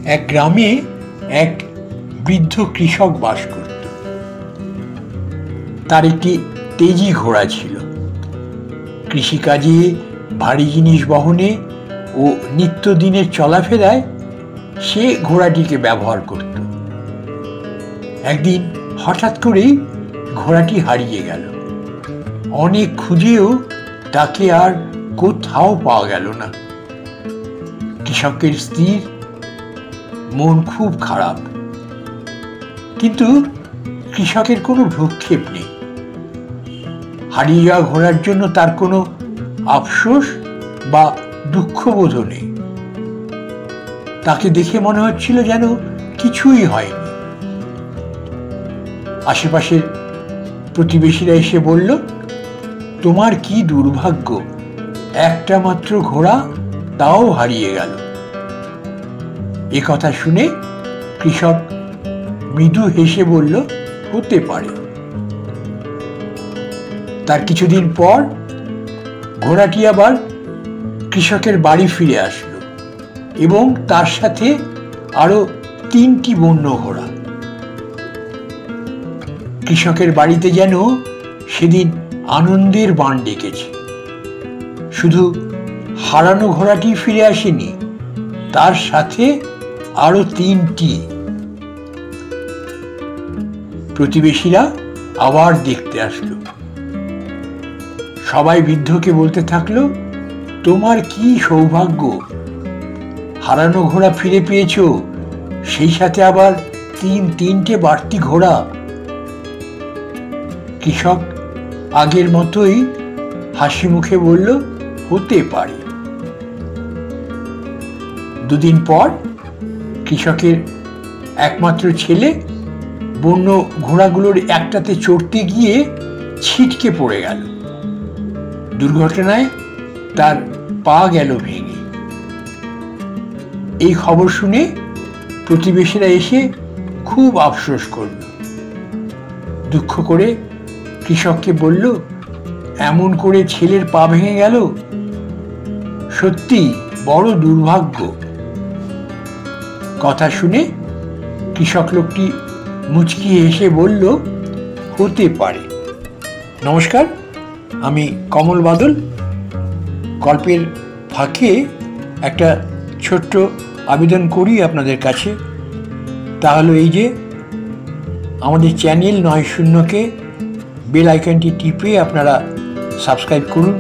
এক গ্রামে এক বৃদ্ধ কৃষক বাস করত। তার একটি তেজি ঘোড়া ছিল। কৃষিকাজে, ভারী জিনিস বহনে ও নিত্যদিনের চলাফেরায় সে ঘোড়াটিকে ব্যবহার করত। একদিন হঠাৎ করেই ঘোড়াটি হারিয়ে গেল। অনেক খুঁজেও তাকে আর কোথাও পাওয়া গেল না। কৃষকের স্ত্রীর মন খুব খারাপ, কিন্তু কৃষকের কোনো ভ্রুক্ষেপ নেই। হারিয়ে যাওয়া ঘোড়ার জন্য তার কোনো আফসোস বা দুঃখবোধ নেই। তাকে দেখে মনে হচ্ছিল যেন কিছুই হয়নি। আশেপাশের প্রতিবেশীরা এসে বলল, তোমার কি দুর্ভাগ্য, একটা মাত্র ঘোড়া, তাও হারিয়ে গেল। এ কথা শুনে কৃষক মৃদু হেসে বলল, হতে পারে। তার কিছুদিন পর ঘোড়াটি আবার কৃষকের বাড়ি ফিরে আসলো এবং তার সাথে আরো 3টি বন্য ঘোড়া। কৃষকের বাড়িতে যেন সেদিন আনন্দের বাণ ডেকেছে। শুধু হারানো ঘোড়াটি ফিরে আসেনি, তার সাথে আরো 3টি। প্রতিবেশীরা আবার দেখতে আসলো। সবাই বৃদ্ধকে বলতে থাকলো, তোমার কি সৌভাগ্য, হারানো ঘোড়া ফিরে পেয়েছ, সেই সাথে আবার 3টে বাড়তি ঘোড়া। কৃষক আগের মতোই হাসি মুখে বলল, হতে পারে। দুদিন পর কৃষকের একমাত্র ছেলে বন্য ঘোড়াগুলোর একটাতে চড়তে গিয়ে ছিটকে পড়ে গেল। দুর্ঘটনায় তার পা গেল ভেঙে। এই খবর শুনে প্রতিবেশীরা এসে খুব আফসোস করল। দুঃখ করে কৃষককে বলল, এমন করে ছেলের পা ভেঙে গেল, সত্যি বড় দুর্ভাগ্য। কথা শুনে কৃষক লোকটি মুচকি হেসে বলল, হতে পারে। নমস্কার, আমি কমল বাদল। গল্পের ফাঁকে একটা ছোট্ট আবেদন করি আপনাদের কাছে। তাহলে এই যে আমাদের চ্যানেল ৯০কে বেল আইকনটি টিপে আপনারা সাবস্ক্রাইব করুন,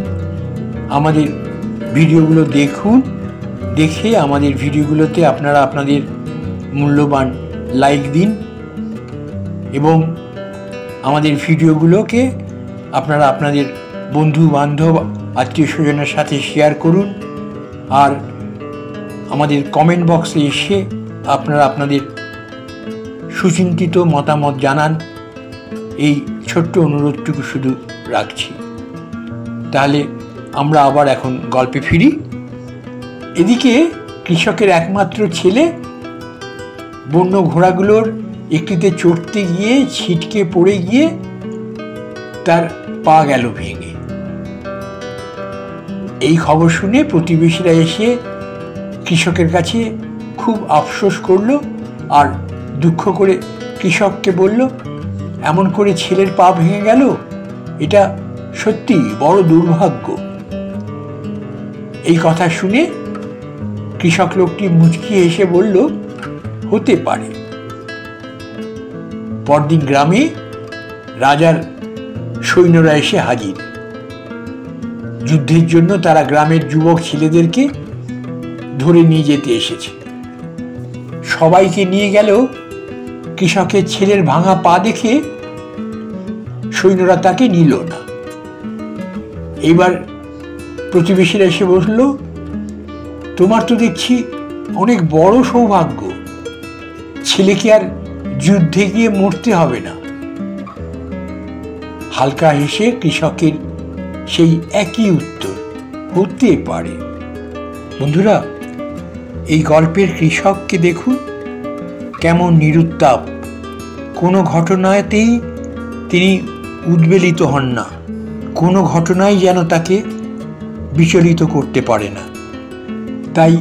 আমাদের ভিডিওগুলো দেখুন, দেখে আমাদের ভিডিওগুলোতে আপনারা আপনাদের মূল্যবান লাইক দিন এবং আমাদের ভিডিওগুলোকে আপনারা আপনাদের বন্ধু বান্ধব আত্মীয় স্বজনের সাথে শেয়ার করুন। আর আমাদের কমেন্ট বক্সে এসে আপনারা আপনাদের সুচিন্তিত মতামত জানান, এই ছোট্ট অনুরোধটুকু শুধু রাখছি। তাহলে আমরা আবার এখন গল্পে ফিরি। এদিকে কৃষকের একমাত্র ছেলে বন্য ঘোড়াগুলোর একটিতে চড়তে গিয়ে ছিটকে পড়ে গিয়ে তার পা গেল ভেঙে। এই খবর শুনে প্রতিবেশীরা এসে কৃষকের কাছে খুব আফসোস করলো আর দুঃখ করে কৃষককে বলল, এমন করে ছেলের পা ভেঙে গেল, এটা সত্যি বড় দুর্ভাগ্য। এই কথা শুনে কৃষক লোকটি মুচকি হেসে বলল, হতে পারে। পরদিন গ্রামে রাজার সৈন্যরা এসে হাজির। যুদ্ধের জন্য তারা গ্রামের যুবক ছেলেদেরকে ধরে নিয়ে যেতে এসেছে। সবাইকে নিয়ে গেলেও কৃষকের ছেলের ভাঙা পা দেখে সৈন্যরা তাকে নিল না। এবার প্রতিবেশীরা এসে বলল, তোমার তো দেখছি অনেক বড় সৌভাগ্য, ছেলেকে আর যুদ্ধে গিয়ে মরতে হবে না। হালকা হেসে কৃষকের সেই একই উত্তর, হতে পারে। বন্ধুরা, এই গল্পের কৃষককে দেখুন, কেমন নিরুত্তাপ। কোনো ঘটনাতেই তিনি উদ্বেলিত হন না, কোনো ঘটনাই যেন তাকে বিচলিত করতে পারে না। তাই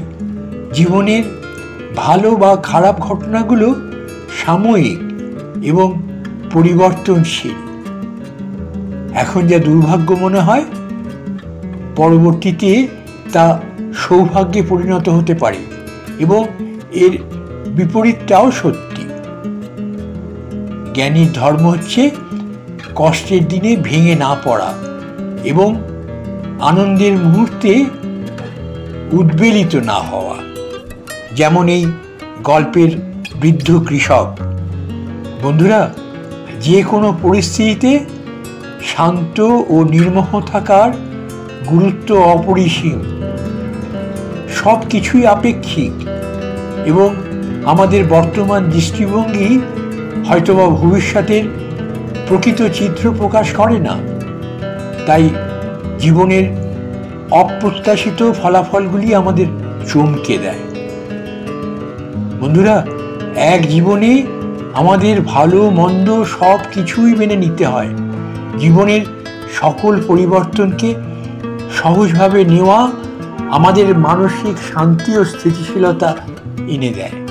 জীবনের ভালো বা খারাপ ঘটনাগুলো সাময়িক এবং পরিবর্তনশীল। এখন যা দুর্ভাগ্য মনে হয়, পরবর্তীতে তা সৌভাগ্যে পরিণত হতে পারে, এবং এর বিপরীতটাও সত্যি। জ্ঞানীর ধর্ম হচ্ছে কষ্টের দিনে ভেঙে না পড়া এবং আনন্দের মুহূর্তে উদ্বেলিত না হওয়া। যেমন এই গল্পের বৃদ্ধ কৃষক। বন্ধুরা, যে কোনো পরিস্থিতিতে শান্ত ও নির্মোহ থাকার গুরুত্ব অপরিসীম। সব কিছুই আপেক্ষিক এবং আমাদের বর্তমান দৃষ্টিভঙ্গি হয়তোবা ভবিষ্যতের প্রকৃত চিত্র প্রকাশ করে না। তাই জীবনের অপ্রত্যাশিত ফলাফলগুলি আমাদের চমকে দেয়। বন্ধুরা, এক জীবনে আমাদের ভালো মন্দ সব কিছুই মেনে নিতে হয়। জীবনের সকল পরিবর্তনকে সহজভাবে নেওয়া আমাদের মানসিক শান্তি ও স্থিতিশীলতা এনে দেয়।